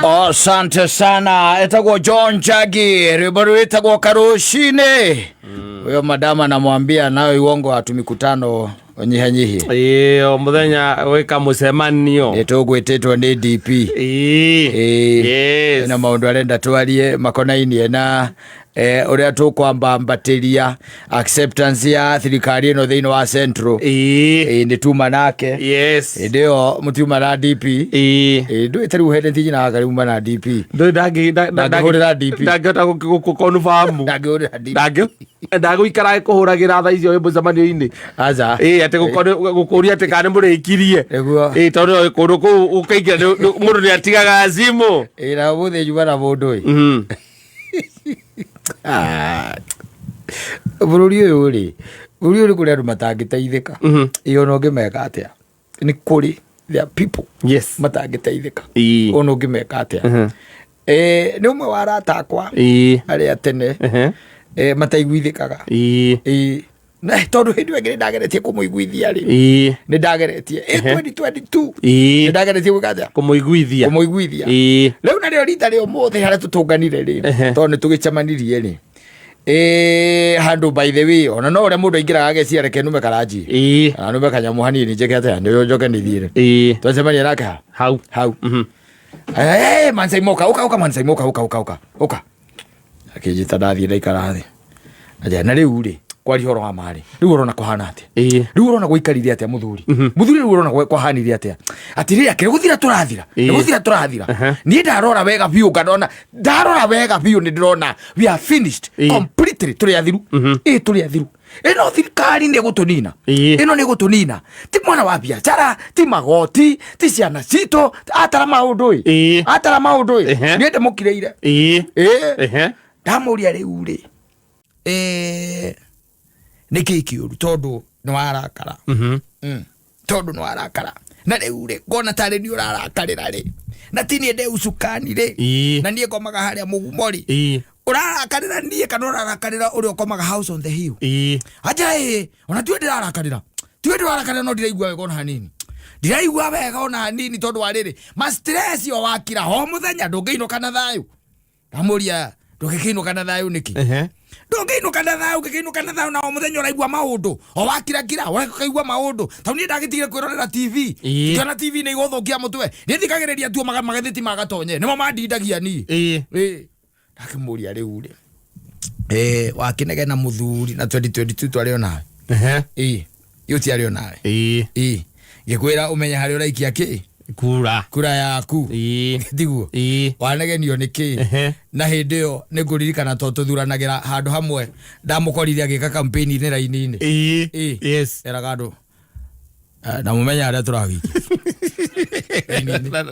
Asante sana. Etagwo John Jagi, ribaru etagwo Karushine. Huyo madama anamwambia nayo iwongo atu mikutano nyihanyihi. Muthenya weka mucemanio. Nitugwitetwo ni DP. Yes. Na maundu arenda twarie makonainie na uria tukwambambatiria acceptance ya thirikari ino thiini wa Central. Ni tuma nake. Yes. Ndio mutiuma na DP. Ndio itari uhende thiji na gari uma na DP. Ndio ndagihurira DP. Ndagihota gukonfamu. Ndagihurira DP. Ndaguikara kuhuragira tha icio mucemanio-ini. Aza. Ati gukuria ati kana murikirie. Tondu kundu kuu ukaingira mundu ni atigaga simu. Na muthe juma na mundu bururi uyu ri kuri andu matangiteithika ona ungimeka atia ni kuri there are people matangiteithika ona ungimeka atia ni umwe wa arata akwa aria tene mataiguithikaga na tondu hindi wengine ndageretie kumuiguithia ri ni ndageretie 2022 ni ndageretie gwikaja kumuiguithia riu nario rita rio mothe haria tutunganire ri tondu ni tugicemanirie ri handu by the way ona no uria mundu aingiraga ageciria reke nume karaji nume kanyamu hanini njeke atia ndio njoke nithire twacemania nake hau Mansai Moka uka Mansai Moka uka akijita ndathie ndaikara thi aja na riu ri kwari horo wa mari riu urona kuhana atia riu urona guikarithia atia muthuri riu urona kuhanithia atia atiri akire guthira turathira ni ndarora wega biu ngadona ndarora wega biu ni ndirona we are finished completely turi athiru ino thirikari ni gutunina ino ni gutunina ti mwana wa biashara ti magoti ti ciana cito atara maundu ni ende mukireire ndamuria riu ri niki kiuru tondu ni warakara tondu ni warakara na riu ri ngona tari ni urarakarira ri na tini ende ucukani ri na nie komaga haria mugumori urarakarira nie kana urarakarira uri ukomaga house on the hill aja ona tu ndirarakarira no ndiraigua wega ona hanini ndiraigua wega ona hanini tondu wa riri ma stress yo wakira ho muthenya ndungiinuka na thayu ndamuria ndugikiinuka na thayu niki ndungiinuka na thayu na o muthenya uraigua maundu o wakira urakaigua maundu tondu ni ndagitigire kwirorera TV kana TV ni igothokia mutwe ni thikagiriria tu magatheti magatonye nimo mandindagia ni ndakimuria riu ri wakinege na muthuri na 2022 twario nawe yuti ario nawe ngikwira umenya hari uraikia ki kura yaku tiguo wanegenio niki na hindi yo niguririkana to tuthuranagira handu hamwe ndamukorithia agika campaign ni raini-ini eraga andu na mumenya aria turagiki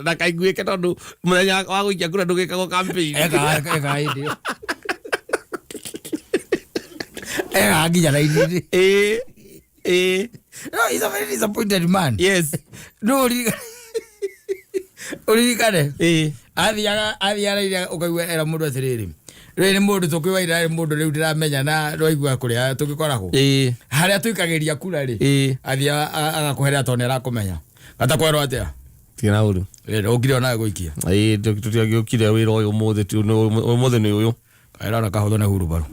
na kaiguike tondu muthenya wa guikia kura ndugikagwo campaign eka hindi nginya raini-ini he's a very disappointed man. Yes. No, urikane athiara ukaigua era mundu atiriri ni mundu tukiwa ira mundu riu ndiramenya na roigua kuria tugikoragwo haria tuikagiria kura ri athia agakuherea tone arakumenya gatakwerwo atia tina uru ukire ona guikia tutiagiukire wira uyu muthe ni uyu kaira na kahotho na huru baru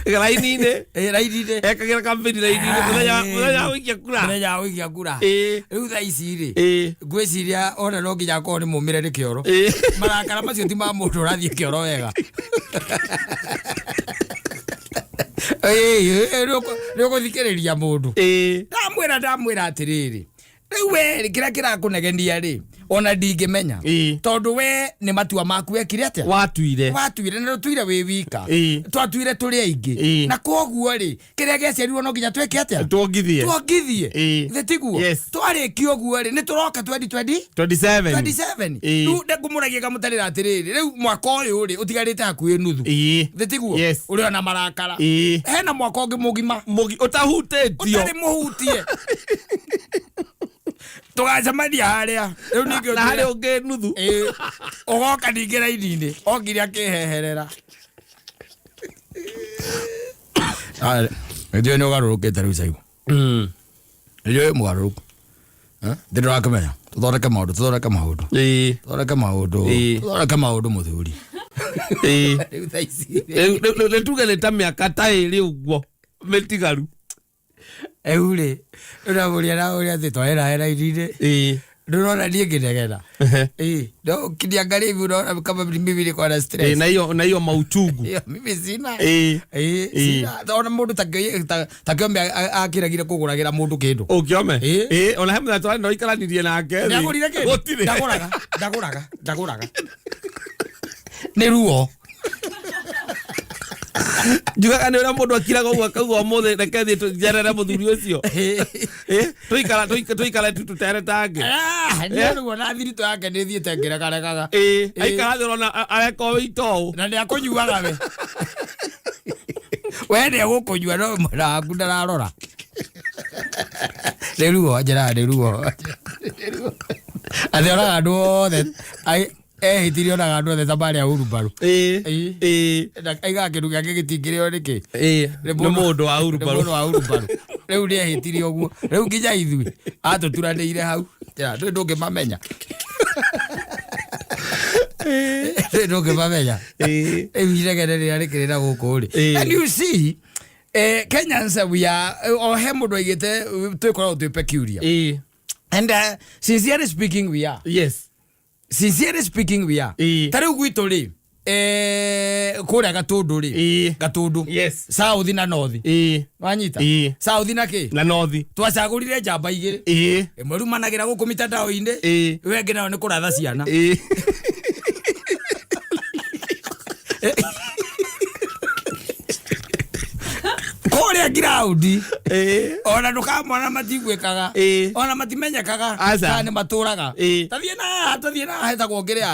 raini-ini ekagira campaign raini-ini muthenya wikia kura riu thaa ici ri ngwiciria ona no nginya akorwo ni mumire ni kioro marakara macio ti ma mundu urathie kioro wega ni uguthikiriria mundu ndamwira atiriri riu we kiria kirakunegenia ri ona ndingimenya tondu we ni matua maku ekire atia watuire na tuire wi wika twatuire turi aingi na koguo ri kiria geciarirwo no nginya tweke atia twongithie thitiguo twariki oguo ri ni turoka 2027 riu ngumuragia kamutarira atiriri riu mwaka uyu ri utigarite hakuhi nuthu thitiguo uri ona marakara hena mwaka ungi mugima utahutitio utari muhutie tugacemania haria riu ningio na haria ungi nuthu ugoka ningira ini-ini ongire akiheherera ndio ni ugarurukite riu caigu ndio mugaruruku ndiro akamenya tuthondeke maundu muthuri riu thaici riu tuge ni ta miaka ta iri uguo metigaru eure uraburia na uria thi twahera irinde ndurona nie nginegena no kidia ngari hivi unaona kama mimi niko na stress na hiyo mauchungu mimi sina sina ona mundu takiombe akiragira kuguragira mundu kindu ukiome ona hemna twari no ikaranirie nake ndagurire kindu ndaguraga ni ruo Juga ni ura mundu akiraga uguo akauga muthe reke thi tujerere muthuri ucio tuikara tutere tange ni ruo na thirito yake ni thiete ngirekaga aikara thi rona areko wito na ni akunyuaga we ni gukunyua no mwana waku ndararora ni ruo njira ni ruo athiona andu othe hitirio na gandu othe tabari ya Urubaru aiga kindu giake gitingirio niki ni mundu wa Urubaru riu ni hitirio guo riu nginya ithui atuturanire hau ndu ndungimamenya ndungimamenya iregere ria rikirira guku ri and you see Kenyans we are he mundu aigite twikoragwo twi peculiar and sincerely speaking we are sincerely speaking we are tariu gwitu ri kuria gatundu ri gatundu south na north wanyita south na ki na north twacagurire njamba igiri imwe rumanagira guku mitandao-ini wengi nayo ni kuratha ciana kuria ground ona ndukamona matigwikaga ona matimenyekaga kana maturaga tathie na hetagwo ngiria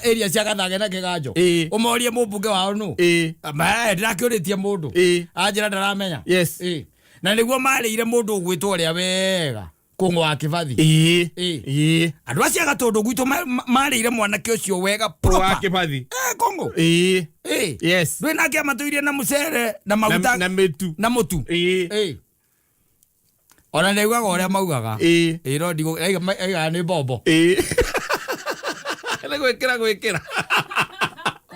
area cia Gathage na Kiganjo umorie mumbunge wao nu ndirakiuritie mundu anjira ndaramenya na niguo marire mundu ugwitwo ria wega Kongo wa Kibathi andu acia gatundu gwitu marire mwanake ucio wega proper wa Kibathi Kongo ndwe nake amatuirie na mucere na maguta na mutu ona niguaga uria maugaga no ndigo aiga ni bombo gwikira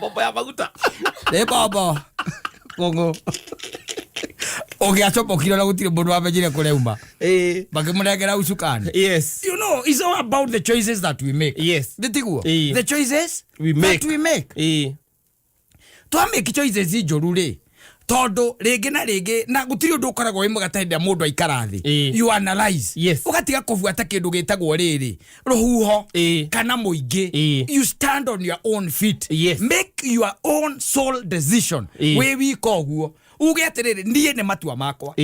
bombo ya maguta ni bombo Kongo ogiacopokire na gutire mundu wamenyire kureuma bakimurengera ucukani you know it's all about the choices that we make nditiguo the choices we make twamake choices injoru ri tondu ringi na ringi na gutiri undu ukoragwo wi mugatenda mundu aikara thi you analyze ugatiga kufuata kindu gitagwo riri ruhuho kana muingi you stand on your own feet make your own soul decision we wika uguo uge atiriri ndie ne matua makwa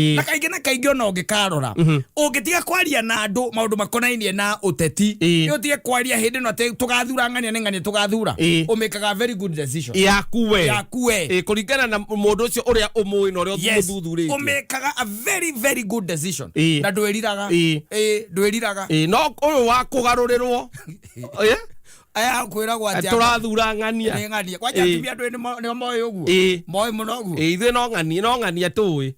na kaingi ona ungikarora ungitiga kwaria na andu maundu makonainie na uteti utige kwaria hindi no tugathura ng'ania tugathura umekaga very good decision yakuwe kuringana na mundu ucio uria umui na uria uthuthurite umekaga a very very good decision na ndwiriraga no uyu wa kugarurirwo aya kwira gwa turathura ng'ania kwa jatumia andu ni moyo uguo moyo muno uguo ithe no ng'ania tuwi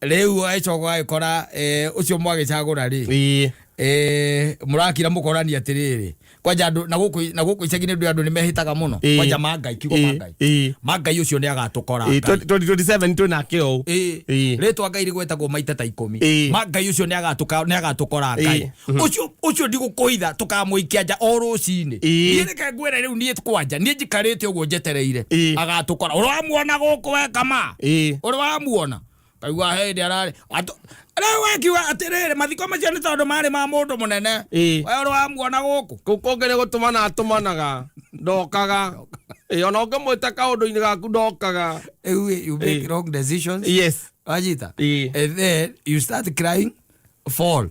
riu aicogo aikora ucio mwagicagura ri murakira mukorani atiriri kwanja andu na guku icegine ndu andu ni mehitaga muno kwanja mangai kigo mangai ucio ni agatukora 2027 tu nake o ritwa ngai rigwetagwo maita ta 10 mangai ucio ni agatukora ngai ucio ndigukuitha tukamuikia nja o rucini ndireke ngwere riu nie kwanja nie njikarite uguo njetereire agatukora uramuona guku we kama uramuona kaigua hindi arari Rewe kiwa atiriri mathiko macio ni tondu mari ma mundu munene we uramuona guku kungire gutumana atumanaga ndokaga ona ungemwita kaundu-ini gaku ndokaga you make wrong decisions wajita and then you start crying fall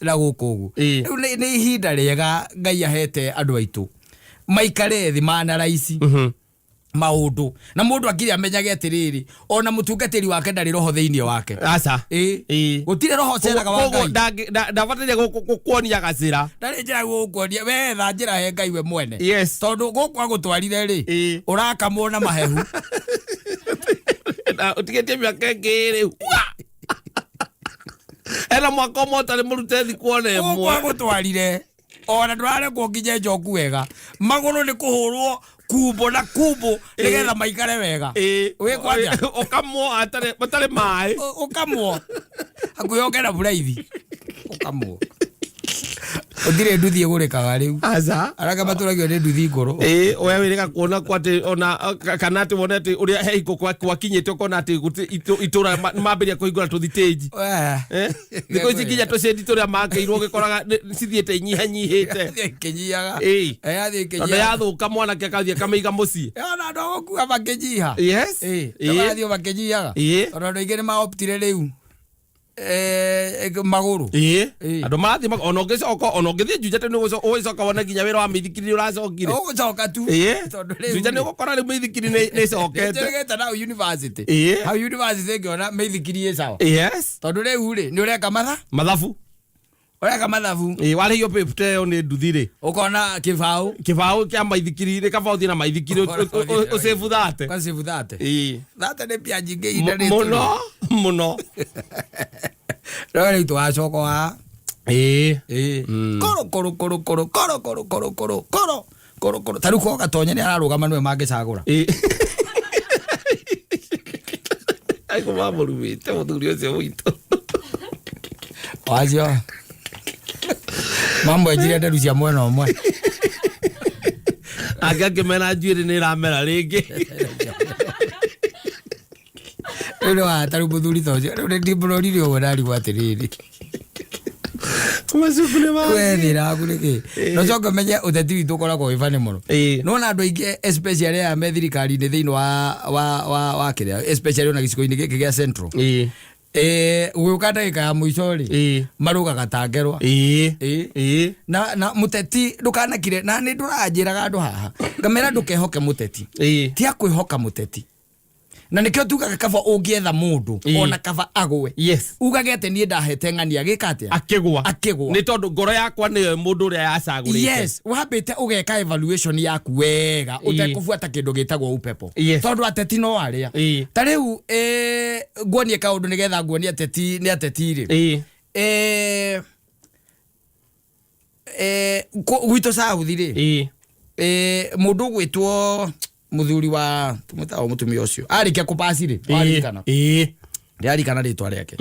na guku ugu riu ni ihinda riega ngai ahete andu aitu maikare thi mana raici maundu na mundu akiri amenyage atiriri ona mutungatiri wake ndari roho thiini wake aca gutire roho ceraga wa ngai ndabatire gukuonia gacira ndari njira gukuonia we tha njira he ngai we mwene tondu guku agutwarire ri urakamwo na mahehu utigetie miaka ngiri era mwaka motari murute thi kuone mwe kwa gutwarire ona ndware ko nginye njoku wega maguru ni kuhurwo kubo na kubo nigetha maikare wega we kwaja ukamwo atare mai ukamwo akuyongera buraithi ukamwo Odire nduthi egurekaga riu aza araka maturagio ni nduthi ngoro we wirika kuona kwate ona kana ati wona ati uria heiko kwa kinyete kona ati itura mambiria kuhingura tuthiteji ndiko ici kinya tucendi turia makeirwo gikoraga cithiete nyihanyihite kinyiaga athi kinyiaga yathuka mwana ke akathie kameiga mucii ona ndo gukua bakinyiha yes athi bakinyiaga ona ndo igere ma optire riu maguru andu marathi ona ungicoka njujate ni ugicoka wona nginya wira wa mithikiri uracokire ugucoka tu tondu riu njujate ni gukora riu mithikiri ni cokete ngeta na university ha university ngiona mithikiri ye sawa yes tondu riu ri ni ureka mathabu ureka mathabu wari hiyo pepte ni nduthiri ukona kibau kia maithikiri ri kaba uthie na maithikiri usevu thate kwa sevu thate thate ni pia jingi ina ni muno Rari tu acoko ha koro taru ko gatonye ni ararugama nwe magicagura ai ko mamurumite muthuri ucio witu wazio mambo ejire nderu cia mwena omwe agakimena njuiri ni ramera ringi Ero ataru muthuri toje ero ndi burori rio wonari watiriri masukule ba wethira kureke no coka menye uteti witu koragwo ifane muno no na andu aingi especially ya methirikari ni thiini wa kiria especially ona giciko-ini giki gia central uguka ndagika ya muico ri marugaga tangerwa na muteti ndukanakire na ni nduranjiraga andu haha ngamera ndukehoke muteti ti akwihoka muteti na nikio tugaga kaba ungietha mundu ona kaba agwe yes ugagete nie ndahete ngania gikate akigwa ni tondu ngoro yakwa ni mundu uria yacagurite yes wambite ugeka evaluation yaku wega utekufuata kindu gitagwo upepo tondu ateti no aria ta riu nguonie kaundu nigetha nguonie ateti ni ateti ri gwito sauthi ri mundu gwitwo muthuri wa tumutawo mutumia ucio arikia kupasire arikana ritwa riake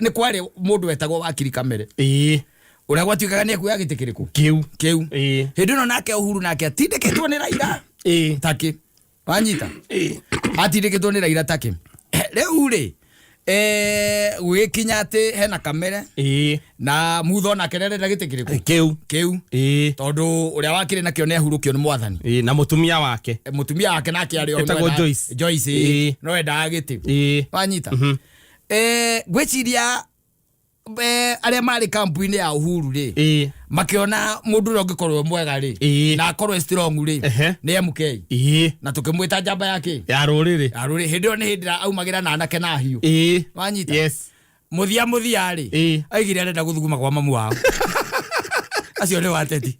ni kwari mundu wetagwo wakiri kamere uria gwatuikaga ni akuya gite kiriku kiu hindi no nake Uhuru nake atindikitwo ni Raila taki wanyita atindikitwo ni Raila taki riu ri gwikinya ati hena kamere na mutho na kerere na gite kiriku kiu tondu uria wakire nakio ne ahurukio ni mwathani na mutumia wake nake ari etagwo Joyce no enda gite wanyita gwiciria aria mari kampu-ini ya Uhuru ri makiona mundu ro ngikorwo mwega ri na akorwo strong ri ni MK na tukimwita njamba yake ya ruriri hindi ni hindi aumagira na anake na hiu wanyita yes muthia ri aigire arenda guthuguma kwa mamu wao acio ni wateti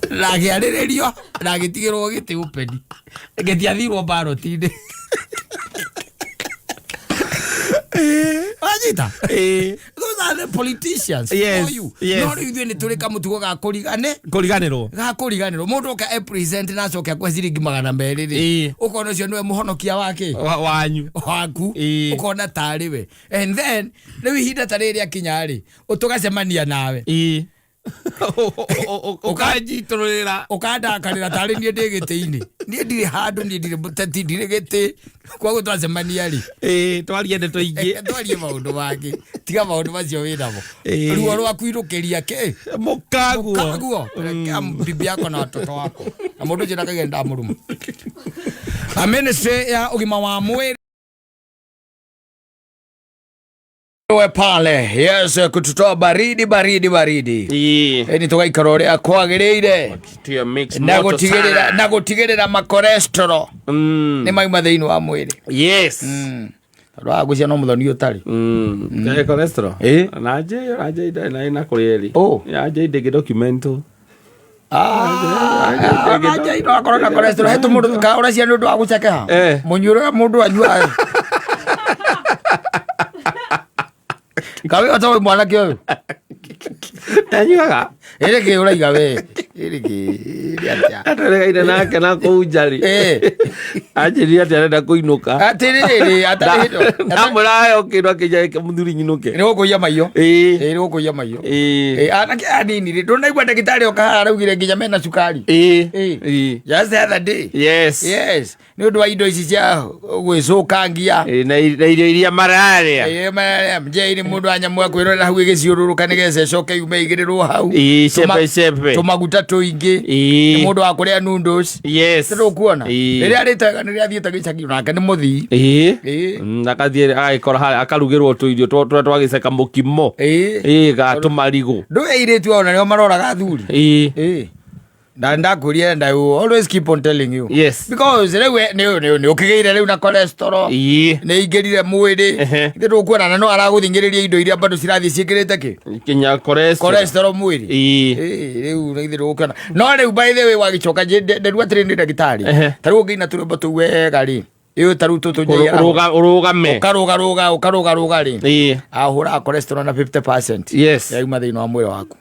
ragiariririo ragitigirwo giti upeni ngetiathirwo baroti-ini Ajita those are the politicians yes, you no you ni turika mutugo ga kuriganirwo mundu ka represent na coka kwa ciringi 200 ri ukona cio niwe muhonokia wake wanyu waku ukona tariwe and then riu ihinda tariri akinya ri utugacemania nawe ukanjiturira ukandakarira tari nie ndi giti-ini nie ndiri handu nie ndiri muteti ndiri giti kwa gutwacemania ri twarie tuingi twarie maundu mangi tiga maundu macio winamo ruo rwaku irukiria ki mukaguo bibi yako na watoto wako na mundu jina kagenda murumu ministry ya ugima wa mwiri we pale yes kututoa baridi ni tugaikara uria kwagiriire na gutigirira makorestro ni maima thiini wa mwiri yes tondu gucia no muthoni utari cholesterol naje na kurieri yaje ndigi documental Aja ino akorwo na cholesterol hetu mundu ka uracia ni undu wa gucekeha munyuro mundu anyua kawe atawe mwana kio Tanyuaga ereke uraiga we ereke atarega ina nake na kujari ajiri ati arenda kuinuka atiriri atarido namurayo kindu akijake muthuri nyinuke ni gukuya mayo ni gukuya mayo anake anini ri ndunaigua ndagitari oka araugire nginya mena cukari just the other day yes ni undu wa indo ici cia gwicukangia na irio iria mararia mararia mjeini mundu anyamu akwirora hau igiciururuka nigece coke yume igirirwo hau cepe tumaguta tuingi ni mundu wa kuria noodles tukuona riria ritaga ni riathiete gicagi nake ni muthii akathie agikora hali akarugirwo tuirio twagiceka mukimo ga tumarigo ndueiritu ona nio maroraga thuri na ndakuria and I will always keep on telling you because ni ukigeire riu na cholesterol ni ingirire mwiri ndu kuona no araguthingiriria indo iria bado cirathi ciikirite kinya cholesterol mwiri riu ndu kuona no riu by the way wagicoka ndirua train ndagitari taru ngiina turumba tu wega ri iyo taru tutu urugame ukaruga ri ahura cholesterol na 50% yauma thini wa mwiri waku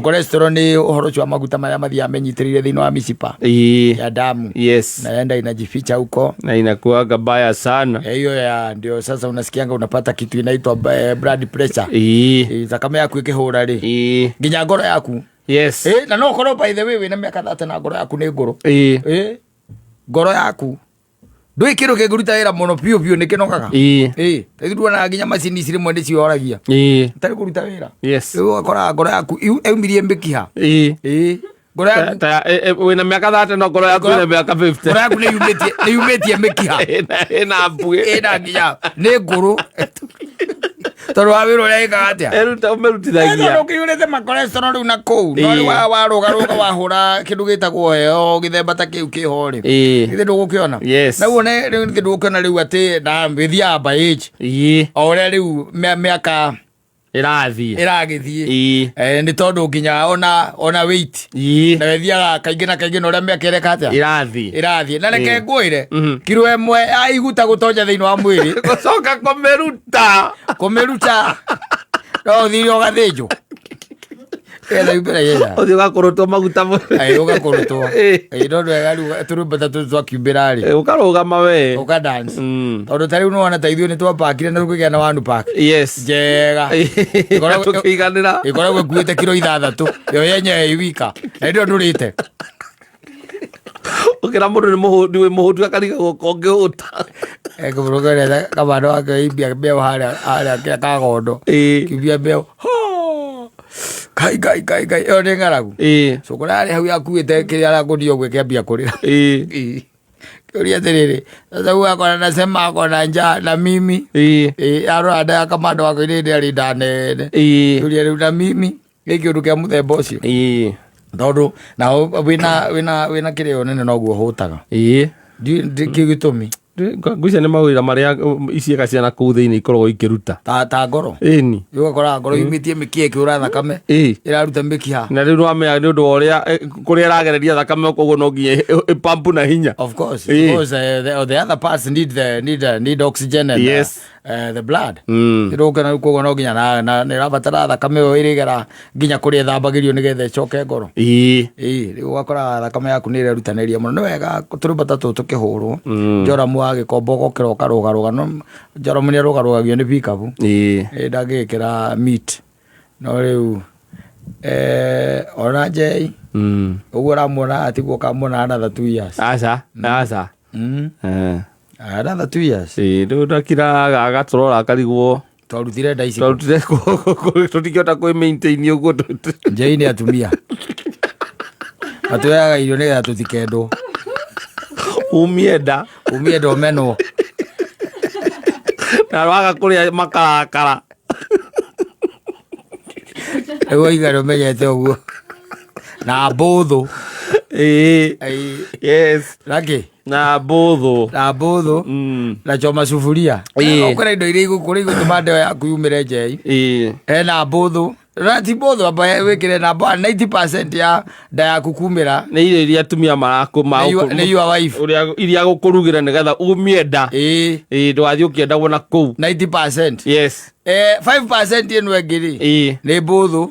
cholesterol ni uhoro wa maguta maria mathia menyitirire thini wa mishipa ya damu na yenda inajificha huko na inakuwa baya sana hiyo ndio sasa unasikianga unapata kitu inaitwa blood pressure thakame yaku ikihura ri nginya ngoro yaku na no korwo by the way wina miaka 30 na ngoro yaku ni ngoro ngoro yaku ndui kiru kiguruta wira muno piu piu nikinogaga iguruana nginya macini ciri mwende cioragia tari kuruta wira riu akora ngoro yaku eumirie mbikiha ngoro yaku wina miaka 30 no ngoro yaku ina miaka 50 ngoro yaku ni yumetie mbikiha ina mbuge ina nginya ni nguru toru wa wira uria ikaga atia eruta umerutithagia no kiurete ma cholesterol riu na kou no waruga wahura kindu gitagwo heo githemba ta kiu kihori ithe ndugukiona na uone riu kindu gukiona riu ati na mbithia by age ore riu miaka iragithie ni tondu nginya ona weight na wethiaga kaingi na kaingi no ria miaka ireka atia irathie na reke ngwire kiro emwe aiguta gutonya thiini wa mwiri gucoka kumiruta no thiri ugathinjwo uthi ugakurutwo maguta ugakurutwo no ndwega riu turumbata tutu twakiumbira ri ukarugama we ukadance tondu ta riu nona ta ithuĩ nĩ twapakire na rĩu na one pack njega tukiiganĩra ikoragwo ĩkuĩte kiro 6 yo yenye iwika na ndio ndũrĩte ukira mundu ni muhutu akariga ngĩũta ngũmũrũgĩra kamando wake imbia mbeo harĩa kĩa kagondo kimbia mbeo kai ĩyo nĩ ng'aragu cũkũrarĩ hau yakuĩte kĩrĩa arakundio ũguo kĩambia kũrĩra kĩũria atĩrĩrĩ sasa huyu akona nasema akona njaa na mimi arora nda ya kamando wako nĩ arĩ nda nene kĩũria rĩu na mimi gĩ kĩũndũ kĩa mũthemba ũcio tondu na wina kirĩo nene noguo hũtaga kĩu gĩtũmi ngwĩciria nĩ mawĩra marĩa iciĩga ciana kũu thĩinĩ ikoragwo ikĩruta ta ngoro ĩni ũgakora ngoro yumĩtie mĩkiha ĩkĩũra thakame ĩraruta mĩkiha na rĩu nĩwamenya nĩ ũndũ wa ũrĩa kũrĩa ĩragereria thakame koguo no nginya ĩpampu na hinya of course the other parts need oxygen and the blood ĩrũkana koguo no nginya na ĩrabatara thakame ĩyo ĩrĩgera nginya kũrĩa ĩthambagĩrio nĩgetha ĩcoke ngoro rĩu ũgakora thakame yaku nĩ ĩrerutanĩria mũno nĩ wega tũrũmbata tũtũ tũkĩhũrwo njoramu wa gĩkombo ũgokĩra ũkarũgarũga no njoramu nĩ arũgarũgagio nĩ pikapu ndangĩgĩkĩra meat no rĩu ona njei ũguo ũramuona atiguo ũkamuona another 2 years aca another 2 years rĩu ndakira agatũrora akarigwo twarutire nda ici tũtikĩhota kwĩ maintain ũguo njei nĩ atumia matũheaga irio nĩgetha tũtikendwo umie nda ũmenwo na waga kũrĩa makarakara rĩu oiga ũmenyete ũguo na mbũthũ raki na mbũthũ na choma sufuria ũkwĩra indo iria igũkũrĩa igũtũma ndeo yaku yumĩre njei hena mbũthũ Rati both aba wekire na 90% ya nda yaku kumira nĩ irio iria atumia marakũma nĩ your wife ũrĩa iria gũkũrugĩra nĩgetha umie nda ndwathiĩ ũkĩendagwo na kũu 90%. Yes. 5% ĩno ĩngĩ nĩ mbũthũ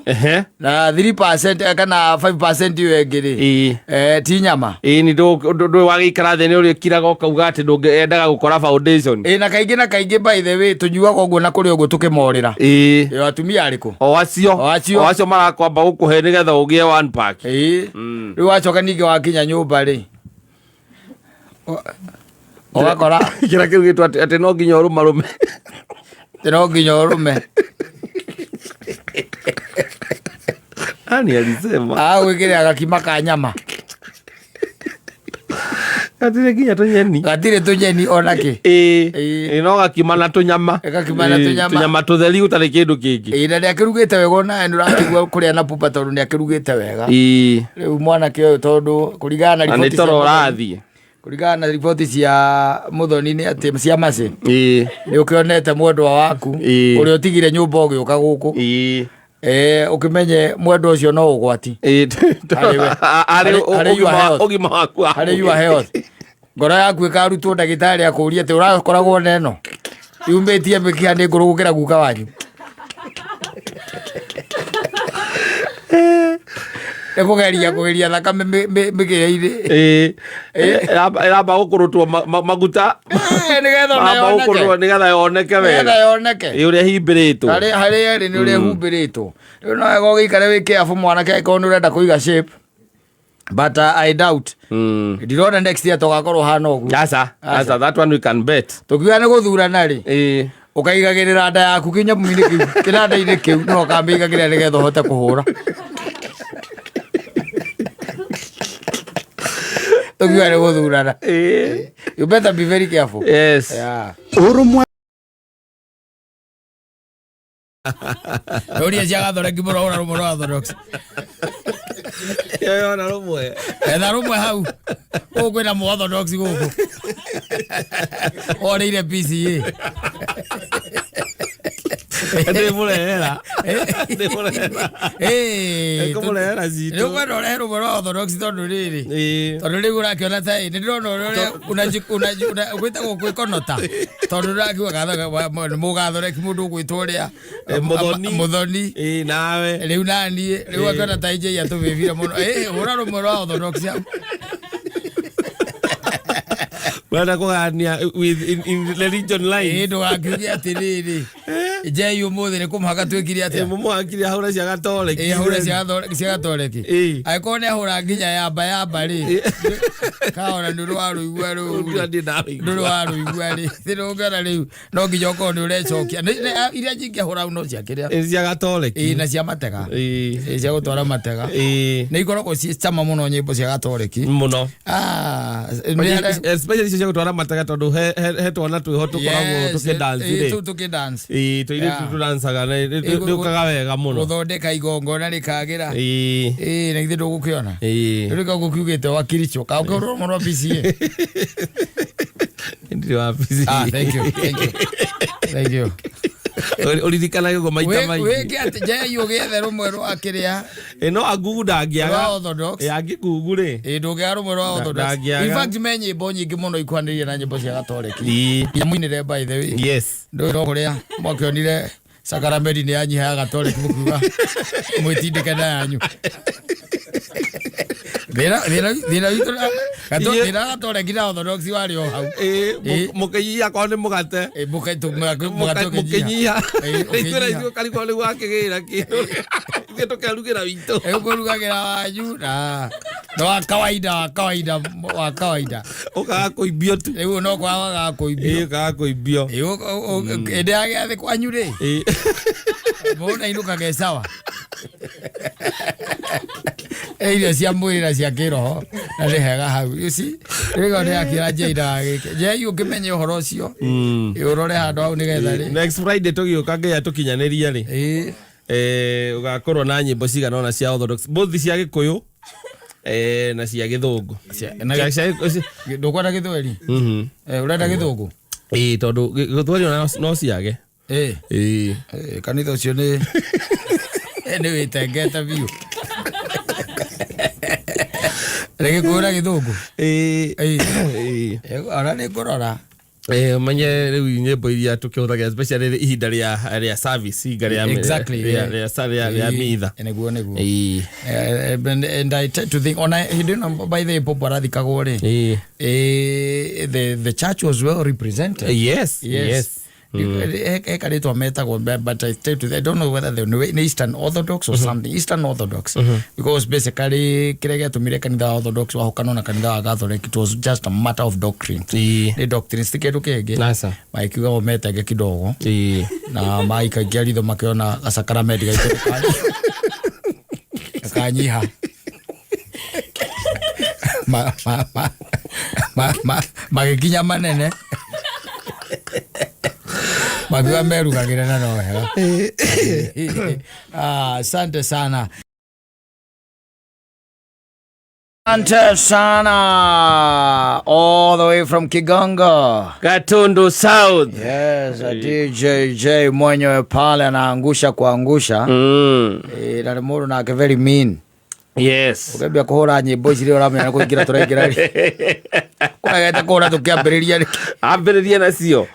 na 3% kana 5% ĩyo ĩngĩ ti nyama. Nĩ ndũĩ wagĩikara thĩ nĩ ũrĩ kiraga ũkauga atĩ ndũngĩendaga gũkora foundation. Na kaingĩ by the way tũnyuaga ũguo na kũrĩ ũguo tũkĩmorĩra. Atumia arĩkũ o acio marakwamba gũkũhe nĩgetha ũgĩe 1 pack. Rĩu wacoka ningĩ wakinya nyũmba rĩ ũgakora kĩra kĩu gĩtwo atĩ no nginya ũrũmarũme. No nginya ũrũme. Ani alisema gwĩkĩrĩra gakima ka nyama gatirĩ nginya tũnyeni. Gatirĩ tũnyeni ona kĩ. No gakima na tũnyama. Tũnyama tũtheri gũtarĩ kĩndũ kĩngĩ. Na nĩakĩrugĩte wega ona nĩũrakĩigua kũrĩa na pupa tondũ nĩakĩrugĩte wega. Rĩu mwanake ũyũ tondũ kũringana na riboti toro ũrathiĩ kũringana na riboti cia Muthoni nĩ atĩ cia Mercy nĩ ũkĩonete mwendwa waku ũrĩa ũtigire nyũmba ũgĩũka gũkũ ũkĩmenye mwendwa ũcio no ũgwati harĩ your health. Ngoro yaku ĩkarutwo ndagĩtarĩ akũria atĩ ũrakoragwo na ĩno yumĩtie mĩkiha nĩ ngũrũ gũkĩra guka wanyu. Kũgeria thakame mĩkĩra-inĩ ĩramba gũkũrũtwo maguta nĩgetha yoneke wega ũrĩa himbĩrĩtwo harĩa ĩrĩ nĩ ũrĩa humbĩrĩtwo. Rĩu no wega ũgĩikare wĩ careful mwanake angĩkorwo nĩ ũrenda kũiga shape but I doubt ndirona next year tũgakorwo hana ũguo. That one we can bet. Tũkiuga nĩ gũthurana rĩ ũkaigagĩrĩra nda yaku kĩnyamu-inĩ kĩu kĩnanda-inĩ kĩu no ũkamĩigagĩrĩra nĩgetha ũhote kũhũra. Tũkiuga nĩ gũthurana. You better be very careful. Yes. Ũria cia gathoreki mũno ũra rũmwe rwa Orthodox. Yona rũmwe. Etha rũmwe hau. Gũkũ kwĩna mũ Orthodox gũkũ. Orĩire PCA. Ndĩmũrehera. Kũmũrehera citũ. Rĩu kwenda ũrehe rũmwe rwa Orthodox tondũ rĩrĩ. Tondũ rĩu ũrakĩona ta nĩ ndĩrona ũrĩa ũgwĩtagwo kwĩkonota. Tondũ ũrakiuga mũgathoreki mũndũ ũgwĩtwo ũrĩa Muthoni. Nawe. Rĩu naniĩ rĩu akĩona ta ije yatũbĩbire mũno. Hũra rũmwe rwa Orthodox hau. Wenda kũgania in religion line. Ndũgakiuge atĩrĩrĩ Jei ũmũthĩ nĩ kũmũhaka twĩkire atĩa. Mũmũhakire ahũra cia gatoreki. Ahũra cia gatoreki. Angĩkorwo nĩ ahũra nginya yamba rĩ kaona ndũrũ warũigua rĩu ndũrũ warũigua rĩ thĩrũngana rĩu no nginya ũkorwo nĩ ũrecokia iria nyingĩ ahũra no ciakĩrĩa cia gatoreki na cia matega cia gũtwara matega nĩ ikoragwo ciĩ cama mũno nyĩmbo cia gatoreki mũno especially cia gũtwara matega tondũ he twana twĩho tũkoragwo tũkĩdance tũirĩ tũrancaga nĩ ũkaga wega mũno gũthondeka igongona rĩkagĩra na ithe ndũgũkĩona rĩu gũkiugĩte wakiricho kaũkĩrwo mũno wa PCA. Ndio wa PCA. Thank you. Uririkanaga go maita maingĩ. Wĩke atĩ Jei ũgĩethe rũmwe rwa kĩrĩa. No agugu ndangĩaga. Orthodox. Angĩkugu rĩ. Ndũngĩaga rũmwe rwa Orthodox. In fact me nyĩmbo nyingĩ mũno ikwanĩrĩria na nyĩmbo cia gatoreki. Mũinĩre by the way. Yes. Ndũĩ no kũrĩa mwakĩonire Sacramento nĩ yanyiha gatoreki mũkiuga mwĩtindĩke na yanyu. Thĩna gatoreki na Orthodox warĩ o hau. Mũkĩnyihia korwo nĩ mũgate. Mũkĩnyihia. Ithuĩ ithuĩ karigwo rĩu wakĩgĩra kĩndũ. Ithuĩ tũkerugĩra witũ. Ũkũrugagĩra wanyu na wa kawaida. Ũkaga kũimbio tu. Rĩu no kwagaga kũimbio. Ũkaga kũimbio. Hĩndĩ ya gĩathĩ kwanyu rĩ. Mũna inũkage sawa. Irio cia mwĩrĩ na cia kĩroho na nĩ hega hau. You see? Rĩu nĩ akĩra Jei ndagĩke. Jei ũkĩmenye ũhoro ũcio. Ũrore handũ hau nĩgetha rĩ. Next Friday tũgĩũka nginya tũkinyanĩria rĩ. Ũgakorwo na nyĩmbo cigana ona cia Orthodox. Both cia Gĩkũyũ na cia Gĩthũngũ. Ndũkwenda Gĩthweri? Ũrenda Gĩthũngũ? Tondũ Gĩthweri no ciage. Kanitha ũcio nĩ Nĩ wĩtengete biũ. Rĩgĩ kũra gĩthũngũ. Ona nĩ kũrora. Manye rĩu nyĩmbo iria tũkĩhũthagĩra especially ihinda rĩa service ihinda rĩa mitha. Nĩguo. And I tend to think ona hĩndĩ ĩno by the pop arathikagwo rĩ. The church was well represented. Yes. Ekaritwa metagwo, but I don't know whether they're Eastern Orthodox or something. Eastern Orthodox. Because basically kĩrĩa gĩatũmire kanitha wa Orthodox wahũkanwo na kanitha wa Catholic, it was just a matter of doctrine. Nĩ doctrines ti kĩndũ kĩngĩ. Maikiuga o metege kidogo. Na maikagia ritho makĩona gacakaramenti gaitũ kanyiha. Magĩkinya manene. Mabiwa merugagĩra na no wega. Asante sana. Asante sana. All the way from Kigongo, Gatundu South. Yes, DJ mwenyewe pale anaangusha kuangusha. Na ni mũndũ nake very mean. Yes. Ukambia kuhura nyimbo ici rĩo ramenya kũingira tũraingira kwagete kũhura tũkĩambĩrĩria ambĩrĩria nacio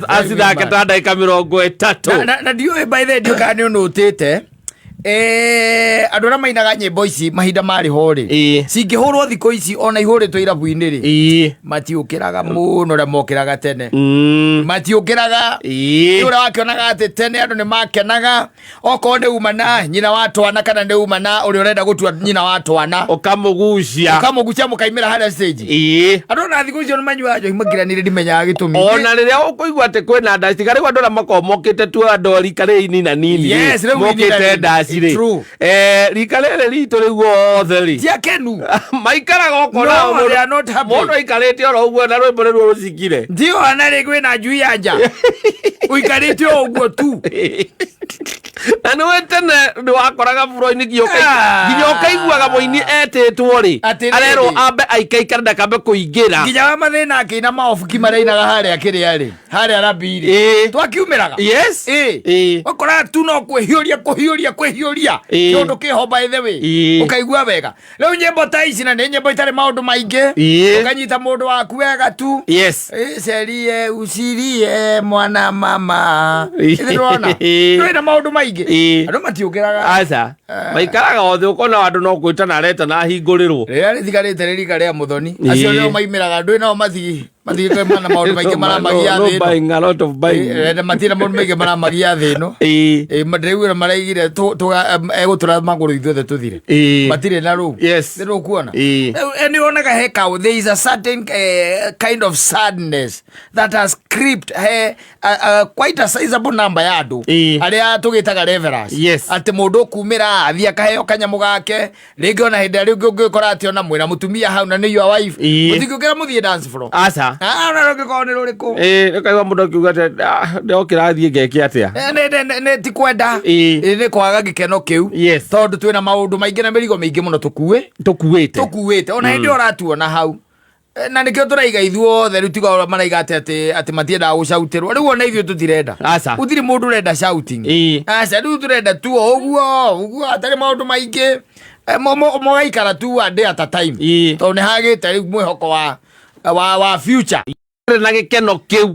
acithake ta ndagĩka 30. na ndiũĩ by the way ndiũka nĩ ũnũtĩte andũ arĩa mainaga nyĩmbo ici mahinda marĩ ho rĩ cingĩhũrwo thikũ ici ona ihũrĩtwo irabu-inĩ rĩ matiũkĩraga mũno ũrĩa mokĩraga tene matiũkĩraga ũrĩa wakĩonaga atĩ tene andũ nĩ makenaga okorwo nĩ uma na nyina wa twana kana nĩ uma na ũrĩa ũrenda gũtua nyina wa twana ũkamũgucia mũkaimĩra harĩa stage andũ ona thikũ icio nĩ manyuaga njohi makĩranĩre ndimenyaga gĩtũmi ona rĩrĩa ũkũigua atĩ kwĩna ndaci tiga rĩu andũ arĩa makoragwo mokĩte tu andũ a rika rĩrĩ inina nini mokĩte ndaci rĩ rika rĩrĩ ritũ rĩu othe rĩ tiakenu maikaraga okona mũndũ aikarĩte oro ũguo na rwĩmbo rũrũ rũcikire ndio ana rĩ kwĩna njui ya nja ũikarĩte o ũguo tu na nĩwe tene nĩ wakoraga bũrũri-inĩ nginya ũkaiguaga mũini etĩtwo rĩ arerwo ambe aikaikara ndakambe kũingĩra nginya wa mathĩna akĩina maobuki mareinaga harĩa kĩrĩa rĩ harĩa rabi rĩ twakiumĩraga ũkoraga tu no kwĩhiũria kĩũndũ kĩho by the way ũkaigua wega rĩu nyĩmbo ta ici na nĩ nyĩmbo itarĩ maũndũ maingĩ ũkanyita mũndũ waku wega tu cerie ucirie mwana mama ndĩrona twĩna maũndũ maingĩ andũ matiũkĩraga aca maikaraga othe ũkona andũ no kwĩtana aretana ahingũrĩrwo rĩrĩa rĩtigarĩte rĩ rika rĩa mũthoni acio nĩo maimĩraga ndũĩ nao mathiĩte mana maũndũ maingĩ maramagia thĩ ĩno matirĩ maũndũ maingĩ maramagia thĩ ĩno rĩu maraigire egũtũra magũrũ ithuothe tũthire matirĩ na rũu nĩ rũkuona nĩ wonaga hekao there is a certain kind of sadness that has creeped quite a sizable number ya andũ arĩa tũgĩtaga revelers atĩ mũndũ kumĩra athiĩ akaheo kanyamũ gake rĩngĩ ona hĩndĩ ĩrĩa rĩngĩ ũngĩkora atĩ ona mwĩna mũtumia hau na nĩ your wife mũtingĩũkĩra mũthiĩ dance floor aca ona rũngĩkorwo nĩ rũrĩkũ nĩkaigua mũndũ akiuga atĩ ndĩokĩra thiĩ ngeke atĩa nĩ ti kwenda nĩ kwaga gĩkeno kĩu tondũ twĩna maũndũ maingĩ na mĩrigo mĩingĩ mũno tũkuĩte ona hĩndĩ ũratuona hau na nĩkĩo tũraiga ithuothe rĩu tiga maraiga atĩ matiendaga gũcautĩrwo rĩu ona ithuĩ tũtirenda gũtirĩ mũndũ ũrenda shouting aca rĩu tũrenda tu o ũguo hatarĩ maũndũ maingĩ mũgaikara tu a day at a time tondũ nĩ hagĩte rĩu mwĩhoko wa future na gĩkeno kĩu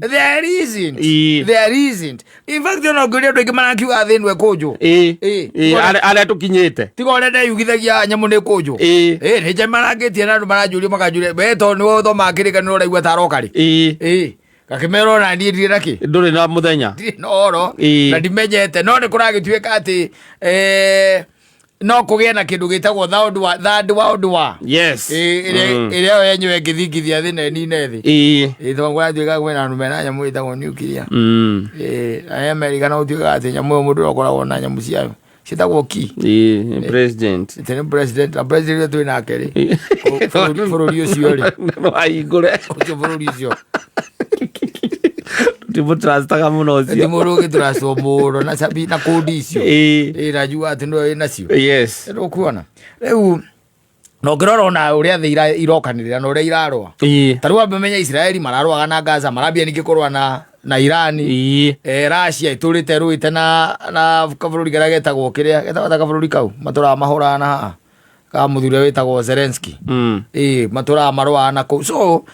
there isn't in fact ona ngũria andũ aingĩ marakiuga thĩ ĩno ĩkũnjũ arĩa tũkinyĩte tiga ũrĩa ndeyugithagia nyamũ nĩ ĩkũnjũ nĩ nja marangĩtie na andũ maranjũria makanjũria we tondũ nĩwe ũthomaga kĩrĩkanĩro ũraigua ta aroka rĩ gakĩmera ona niĩ ndirĩ nakĩ ndũrĩ na mũthenya ndirĩ na oro na ndimenyete no nĩ kũragĩtuĩka atĩ no kũgĩa na kĩndũ gĩtagwo third world war ĩrĩa yo yenyewe ĩngĩthingithia thĩ na ĩnine thĩ tondũ gũratuĩka kwĩna andũ mena nyamũ ĩtagwo nuclear America no gũtuĩkaga atĩ nyamũ ĩyo mũndũ ũrakoragwo na nyamũ ciayo ciĩtagwo ki president ũrĩa twĩ nake rĩ bũrũri ũcio rĩ ahingũre ũcio bũrũri ũcio timũtrastaga mũno ũcio timũrũ ũgĩtrastwo mũno na cabi na kũndi icio najua atĩ nĩwe wĩnacio ũkuona rĩu na ũngĩrora ona ũrĩa thĩ irokanĩrĩra na ũrĩa irarũa ta rĩu ambe menya Israeli mararũaga na Gaza marambia ningĩ kũrũa na Irani Russia iturite ruite na kaburi geragetagwo kiria getagwo kaburi kau matura mahurana ha ka muthure witagwo Zelensky matura marwana ko so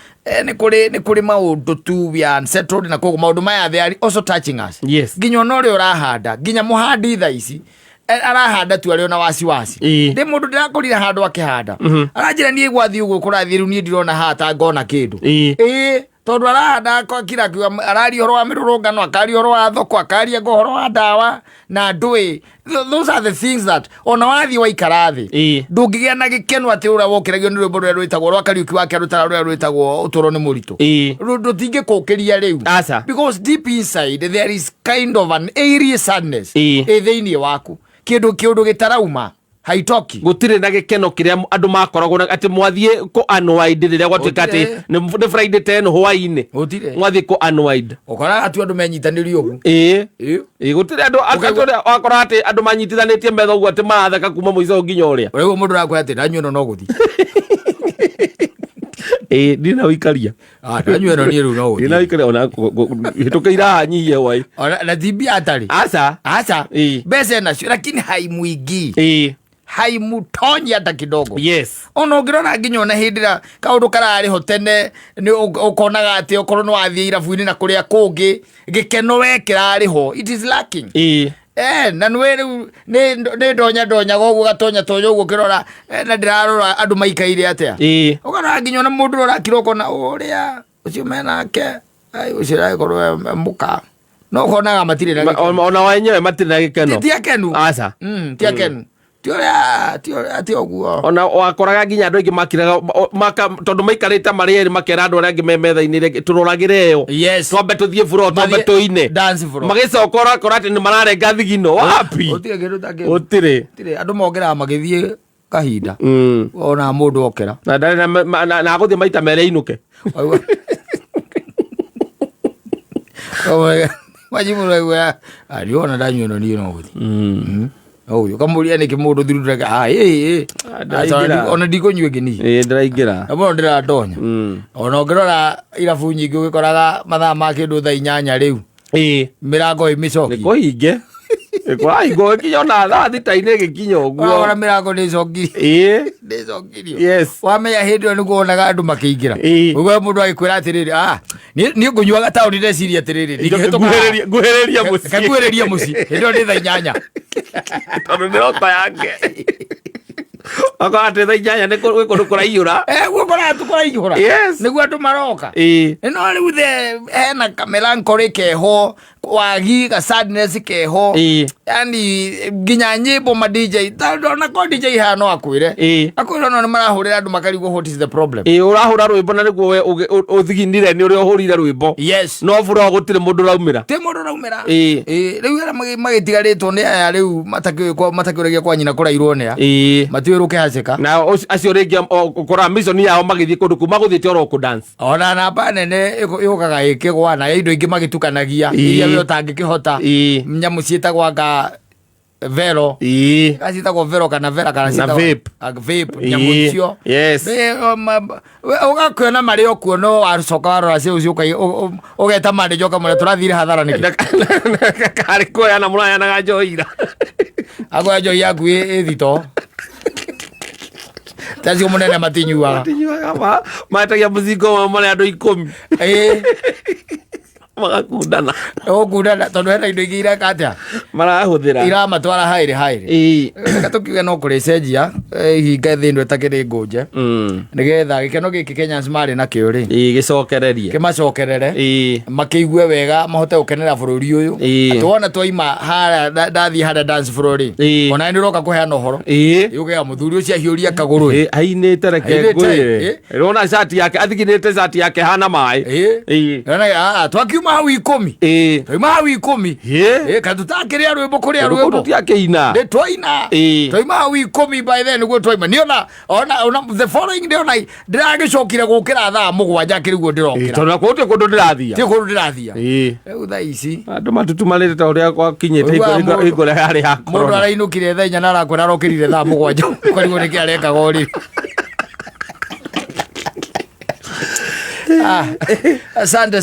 ni kuri maundu tu we unsettled na ko maundu maya they are also touching us ginyo no ri urahanda ginya muhandi tha ici arahanda tu ari ona wasiwasi ndi mundu ndirakorira handu akihanda aranjira nie gwathi uguo kurathi ni ndirona hata ngona kindu tondu arahanda ko kira kiwa arari horo wa mirurungano akari horo wa thoko akari horo wa dawa na ndui those are the things that ona wathi wa ikarathi ndungigia na gikeno ati ura wokiragio ni rwimbo rwa rwitagwo rwa Kariuki wake rutara rwa rwitagwo utoro ni murito rutinge kokeria riu because deep inside there is kind of an eerie sadness thiini waku kindu gitarauma haitoki gutire na gikeno kiria andu makoragwo ati mwathie ko unwind riria gwatuika ati ni Friday 10 hwaini mwathie ko unwind ukora atu andu menyitaniri ugu gutire andu akatoria wakora ati andu manyitithanitie metho ugu ati maratheka kuma muico nginya uria riu mundu rakwa ati ndanyuno no guthi ndina wikaria ndanyuno ni riu no guthi ndina wikaria ona hitukeira nyihie wai na tibi atari asa bese nacio lakini haimuingi haimutonyi hata kidogo ono ngirona nginya ona hindira kaundu karari ho tene ni ukonaga ati okorwo ni wathie irabu-ini na kuria kungi gikeno we kirari ho it is lacking na nwe ni donya goguo gatonya uguo kirora na ndirarora andu maikaire atia ukona nginya ona mundu ora kiroko na uria ucio menake ai ucirai korwo muka no konaga matire na ona wenyewe matire na gikeno tiakenu asa tiakenu ti oguo ona wakoraga nginya andu ingi makiraga tondu maikarite marieri makera andu aria angi memetha-ini turoragire yo twambe tuthie buro twambe tuine magicokora kora ati ni mararenga thigino wapi utire andu mogeraga magithie kahinda ona mundu okera na guthie maita mere inuke wajimuragwa ariona ndanyuno ni no guthi oyo kamuria ni kimundu thiruraga ona ndikonywe ngini ndiraingira amo ndiradonya ona ngirora irabu nyingi ugikoraga mathaa ma kindu thaa 8 riu mirango imicoki ni kuhinge kwai go kinyona thaa thita-ini gikinya uguo ona mirango ni cokiri ni cokirio wamenya hindi ni kuonaga andu makiingira uguo mundu agikwira atiriri ni ngunyuaga tauni ndeciria atiriri nguhiriria muci hindi ni thaa 8 tondu ni roko yake aka ate thaa 8 ni kundu kuraiyura guo kora tukuraiyura niguo andu maroka no riu hena melancholy keho wagi ga sadness keho yani nginya nyimbo ma DJ na ko DJ hano akwire no marahurira andu makarigwo what is the problem urahura rwimbo na niguo uthiginire ni uria uhurire rwimbo no bura gutire mundu raumira ti mundu raumira riu ara magitigaritwo ni aya riu matakiuragia kwa nyina kurairwo ni matiwiruke hacika na acio ringi ukora mission yao magithie kundu kuma guthite oro ku dance ona namba nene igukaga ikigwa na indo ingi magitukanagia iria we utangikihota nyamu ciitagwa nga vero acitagwo vero kana vera kana vape nyamu icio ugakwona mari okuo no wacoka warora cio ucio ugeta mari joka mure turathire hathara niki kari koya na muraya na njoira agwa njo yaku ithito tacio munene matinyuaga matagia muzingo mari andu 10 magakundana ogundana tondu hena indo ingi ireka atia marahuthira iramatwara hairi gatukiuga no kuri cenjia hinga thindwe takiri ngunje nigetha gikeno giki Kenyans mari na kiuri gicokererie kimacokerere makiigue wega mahote gukenera bururi uyu atwona twaima hara ndathi hara dance floor ona ni roka kuheana uhoro yuge muthuri ucio ahiuria kaguru ainite reke ngwire rona shati yake athiginite shati yake hana mai rona twakiuma hau 10 twaima hau 10 katutakiria rwimbo kuria rwimbo tutiakeina ni twaina twaima hau 10 by then niguo twaima niona ona the following day ona ndiragicokire gukira thaa 7 kiriguo ndirokira tondu akuti kundu ndirathia ti kundu ndirathia riu thaa ici andu matutumarite ta uria kwakinyite igore hari hakoro mundu arainukire thaa 4 na arakwira arokirire thaa 7 kwariguo niki arekaga uri asante.